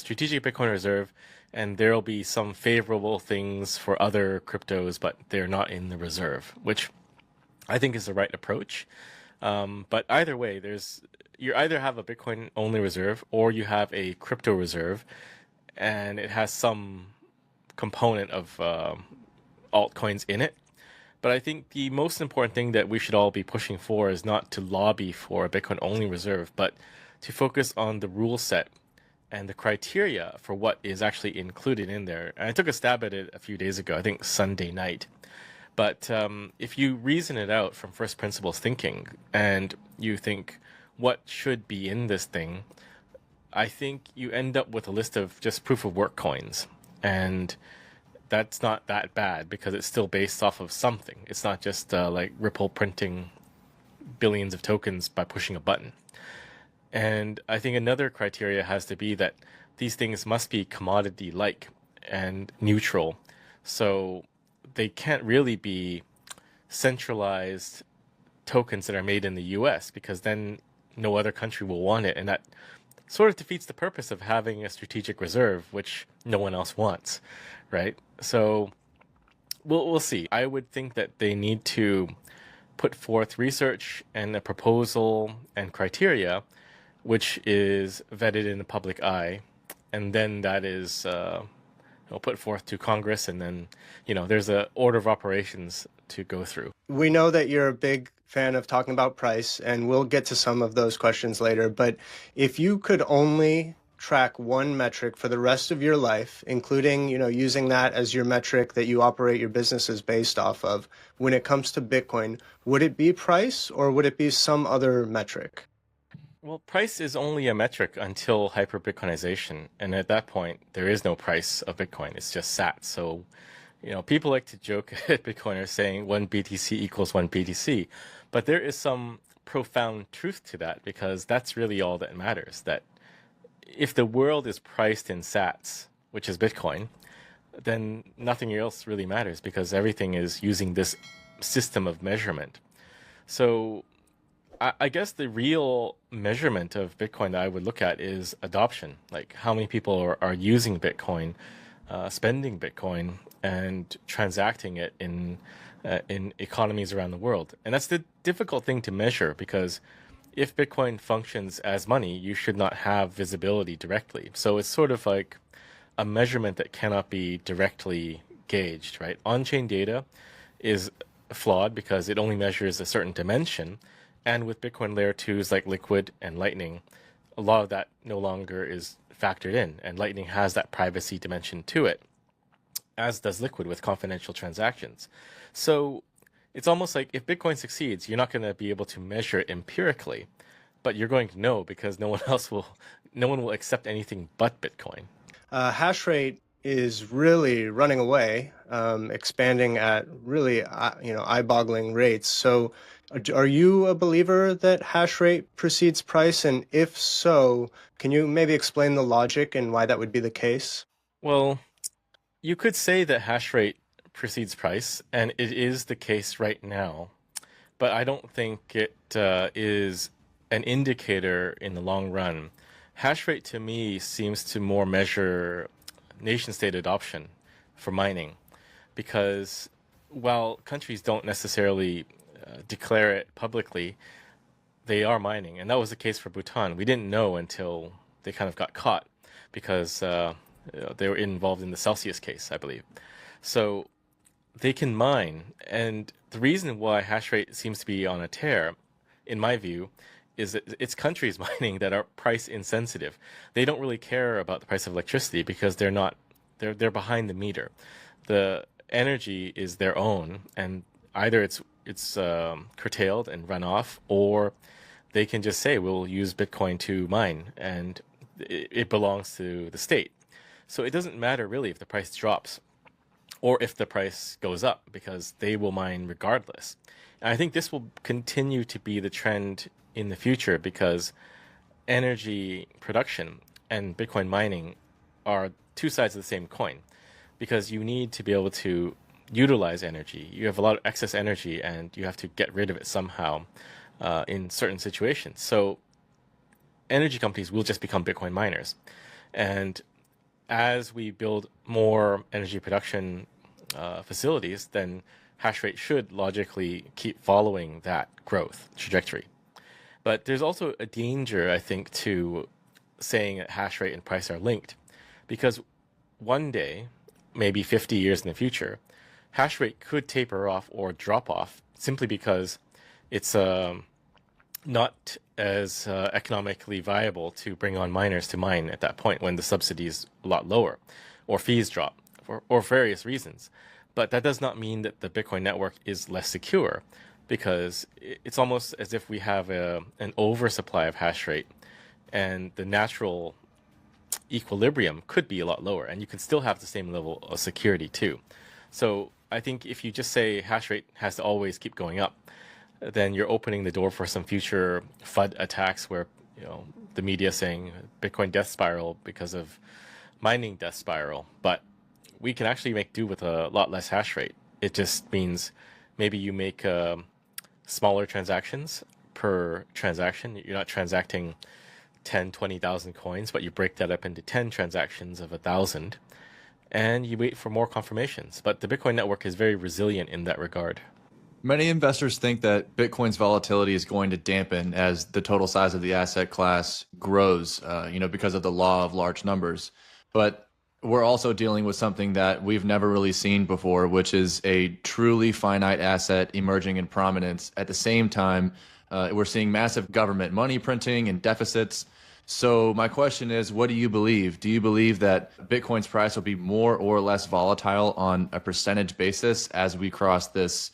strategic Bitcoin reserve, and there'll be some favorable things for other cryptos, but they're not in the reserve, which I think is the right approach. But either way, you either have a Bitcoin only reserve or you have a crypto reserve, and it has some component of altcoins in it. But I think the most important thing that we should all be pushing for is not to lobby for a Bitcoin only reserve, but to focus on the rule set and the criteria for what is actually included in there. And I took a stab at it a few days ago, I think Sunday night. But if you reason it out from first principles thinking and you think what should be in this thing, I think you end up with a list of just proof of work coins. And that's not that bad because it's still based off of something. It's not just like Ripple printing billions of tokens by pushing a button. And I think another criteria has to be that these things must be commodity-like and neutral. So they can't really be centralized tokens that are made in the US because then no other country will want it. And that sort of defeats the purpose of having a strategic reserve, which no one else wants, right? So we'll see. I would think that they need to put forth research and a proposal and criteria which is vetted in the public eye, and then that is put forth to Congress, and then there's a order of operations to go through. We know that you're a big fan of talking about price, and we'll get to some of those questions later. But if you could only track one metric for the rest of your life, including using that as your metric that you operate your businesses based off of, when it comes to Bitcoin, would it be price or would it be some other metric? Well, price is only a metric until hyper-Bitcoinization. And at that point, there is no price of Bitcoin. It's just sat. So, people like to joke at Bitcoiners saying 1 BTC equals 1 BTC. But there is some profound truth to that because that's really all that matters. That if the world is priced in sats, which is Bitcoin, then nothing else really matters because everything is using this system of measurement. So I guess the real measurement of Bitcoin that I would look at is adoption, like how many people are using Bitcoin, spending Bitcoin, and transacting it in economies around the world. And that's the difficult thing to measure because if Bitcoin functions as money, you should not have visibility directly. So it's sort of like a measurement that cannot be directly gauged, right? On-chain data is flawed because it only measures a certain dimension. And with Bitcoin layer 2s like Liquid and Lightning, a lot of that no longer is factored in. And Lightning has that privacy dimension to it, as does Liquid with confidential transactions. So it's almost like if Bitcoin succeeds, you're not going to be able to measure it empirically, but you're going to know because no one will accept anything but Bitcoin. Hash rate is really running away, expanding at really eye-boggling rates. So are you a believer that hash rate precedes price? And if so, can you maybe explain the logic and why that would be the case? Well, you could say that hash rate precedes price, and it is the case right now. But I don't think it is an indicator in the long run. Hash rate to me seems to more measure nation-state adoption for mining, because while countries don't necessarily declare it publicly, they are mining. And that was the case for Bhutan. We didn't know until they kind of got caught because they were involved in the Celsius case, I believe. So they can mine. And the reason why hash rate seems to be on a tear, in my view, is that it's countries mining that are price insensitive. They don't really care about the price of electricity because they're behind the meter. The energy is their own, and either it's curtailed and run off, or they can just say we'll use Bitcoin to mine, and it belongs to the state. So it doesn't matter really if the price drops or if the price goes up because they will mine regardless. And I think this will continue to be the trend in the future because energy production and Bitcoin mining are two sides of the same coin, because you need to be able to utilize energy. You have a lot of excess energy and you have to get rid of it somehow in certain situations. So energy companies will just become Bitcoin miners. And as we build more energy production facilities, then hash rate should logically keep following that growth trajectory. But there's also a danger, I think, to saying that hash rate and price are linked, because one day, maybe 50 years in the future, hash rate could taper off or drop off simply because it's not as economically viable to bring on miners to mine at that point when the subsidy is a lot lower or fees drop or various reasons. But that does not mean that the Bitcoin network is less secure, because it's almost as if we have an oversupply of hash rate, and the natural equilibrium could be a lot lower, and you can still have the same level of security too. So I think if you just say hash rate has to always keep going up, then you're opening the door for some future FUD attacks where, the media saying Bitcoin death spiral because of mining death spiral. But we can actually make do with a lot less hash rate. It just means maybe you make smaller transactions per transaction. You're not transacting 10, 20,000 coins, but you break that up into 10 transactions of 1,000, and you wait for more confirmations. But the Bitcoin network is very resilient in that regard. Many investors think that Bitcoin's volatility is going to dampen as the total size of the asset class grows, because of the law of large numbers. But we're also dealing with something that we've never really seen before, which is a truly finite asset emerging in prominence. At the same time, we're seeing massive government money printing and deficits. So my question is, what do you believe? Do you believe that Bitcoin's price will be more or less volatile on a percentage basis as we cross this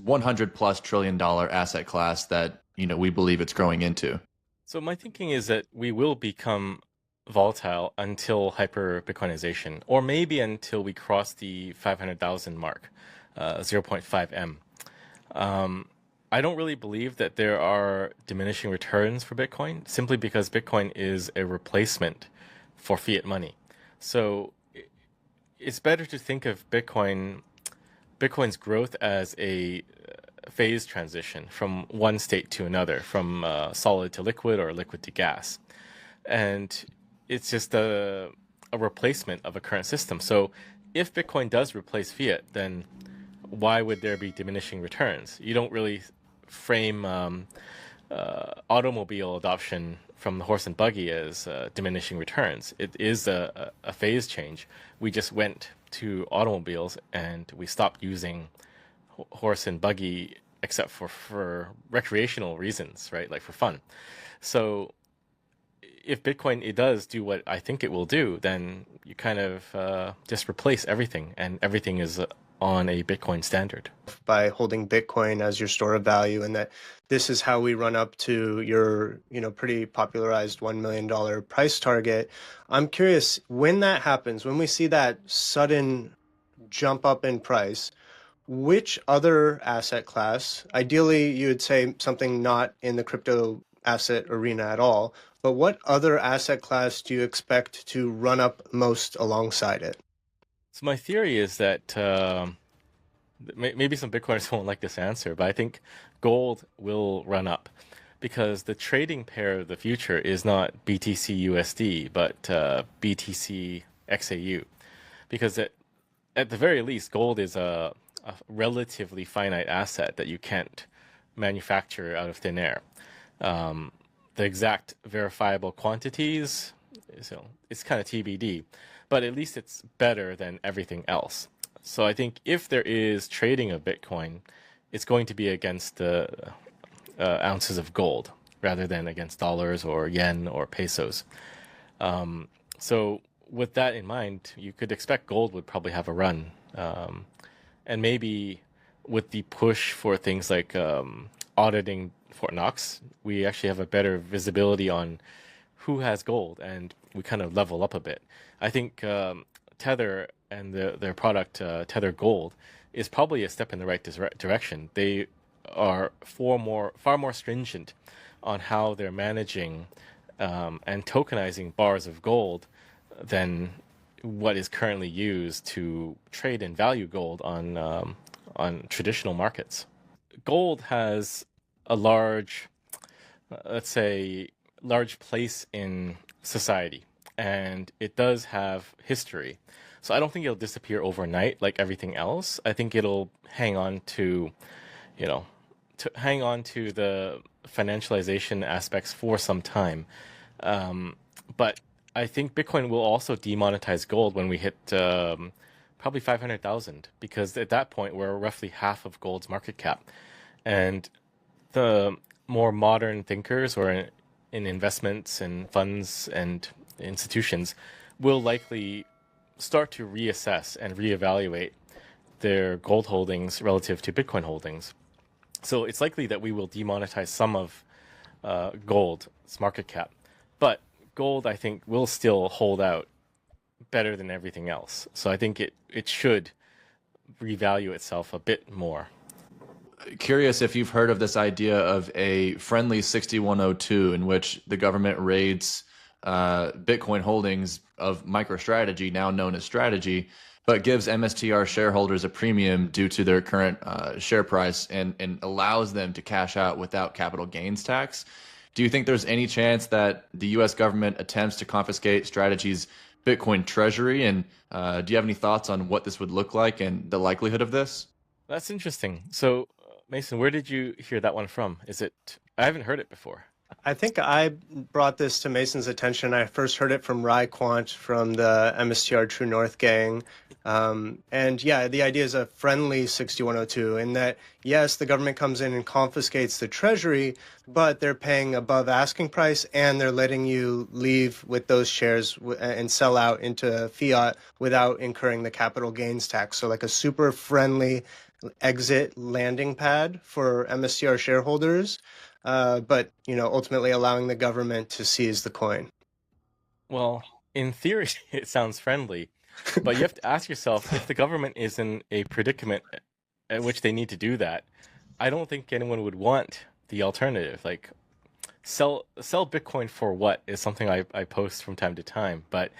100 plus trillion dollar asset class that we believe it's growing into? So my thinking is that we will become volatile until hyper Bitcoinization, or maybe until we cross the 500,000 mark, 0.5 M. I don't really believe that there are diminishing returns for Bitcoin, simply because Bitcoin is a replacement for fiat money. So it's better to think of Bitcoin's growth as a phase transition from one state to another, from solid to liquid or liquid to gas. And it's just a replacement of a current system. So if Bitcoin does replace fiat, then why would there be diminishing returns? You don't really frame automobile adoption from the horse and buggy as diminishing returns. It is a phase change. We just went to automobiles and we stopped using horse and buggy except for recreational reasons, right? Like for fun. So if Bitcoin, it does do what I think it will do, then you kind of just replace everything, and everything is on a Bitcoin standard. By holding Bitcoin as your store of value, and that this is how we run up to your, pretty popularized $1 million price target. I'm curious, when that happens, when we see that sudden jump up in price, which other asset class, ideally you would say something not in the crypto asset arena at all, but what other asset class do you expect to run up most alongside it? So my theory is that maybe some Bitcoiners won't like this answer, but I think gold will run up, because the trading pair of the future is not BTC USD, but BTC XAU. Because at the very least, gold is a relatively finite asset that you can't manufacture out of thin air. The exact verifiable quantities, it's kind of TBD, but at least it's better than everything else. So I think if there is trading of Bitcoin, it's going to be against the ounces of gold rather than against dollars or yen or pesos. So with that in mind, you could expect gold would probably have a run. And maybe with the push for things like auditing Fort Knox, we actually have a better visibility on who has gold, and we kind of level up a bit. I think Tether and their product, Tether Gold, is probably a step in the right direction. They are far more stringent on how they're managing and tokenizing bars of gold than what is currently used to trade and value gold on traditional markets. Gold has a large, let's say, large place in society. and it does have history. So I don't think it'll disappear overnight like everything else. I think it'll hang on to, you know, hang on to the financialization aspects for some time. But I think Bitcoin will also demonetize gold when we hit probably 500,000, because at that point we're roughly half of gold's market cap. And the more modern thinkers or in investments and funds and institutions will likely start to reassess and reevaluate their gold holdings relative to Bitcoin holdings. So it's likely that we will demonetize some of gold's market cap. But gold, I think, will still hold out better than everything else. So I think it should revalue itself a bit more. Curious if you've heard of this idea of a friendly 6102 in which the government raids Bitcoin holdings of MicroStrategy, now known as Strategy, but gives MSTR shareholders a premium due to their current share price and allows them to cash out without capital gains tax. Do you think there's any chance that the U.S. government attempts to confiscate Strategy's Bitcoin treasury? And do you have any thoughts on what this would look like and the likelihood of this? That's interesting. So, Mason, where did you hear that one from? I haven't heard it before. I think I brought this to Mason's attention. I first heard it from Rai Quant from the MSTR True North gang. And yeah, the idea is a friendly 6102 in that, yes, the government comes in and confiscates the treasury, but they're paying above asking price and they're letting you leave with those shares and sell out into fiat without incurring the capital gains tax. So like a super friendly exit landing pad for MSTR shareholders. But, ultimately allowing the government to seize the coin. Well, in theory, it sounds friendly, but you have to ask yourself, if the government is in a predicament at which they need to do that, I don't think anyone would want the alternative. Like, sell Bitcoin for what is something I post from time to time. But,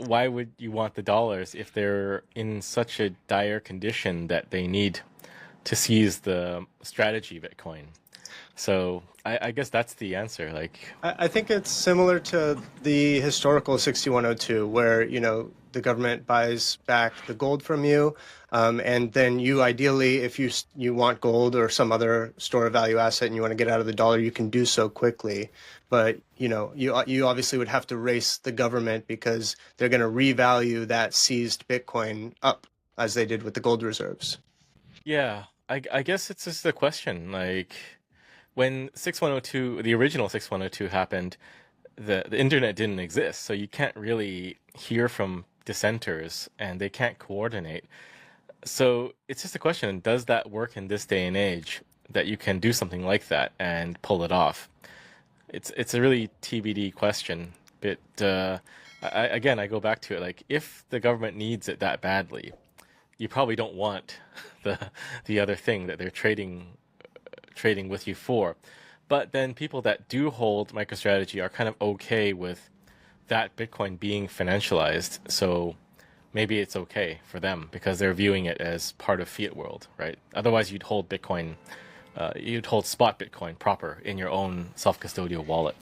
why would you want the dollars if they're in such a dire condition that they need to seize the Strategy Bitcoin? So I guess that's the answer. I think it's similar to the historical 6102, where the government buys back the gold from you, and then you ideally, if you want gold or some other store of value asset and you want to get out of the dollar, you can do so quickly. But you obviously would have to race the government because they're going to revalue that seized Bitcoin up as they did with the gold reserves. Yeah, I guess it's just a question. When 6102, the original 6102 happened, the internet didn't exist, so you can't really hear from dissenters and they can't coordinate. So it's just a question, does that work in this day and age, that you can do something like that and pull it off? It's a really TBD question, but I go back to it, if the government needs it that badly, you probably don't want the other thing that they're trading with you for. But then people that do hold MicroStrategy are kind of okay with that Bitcoin being financialized, so maybe it's okay for them because they're viewing it as part of fiat world, right? Otherwise you'd hold Bitcoin, you'd hold spot Bitcoin proper in your own self-custodial wallet.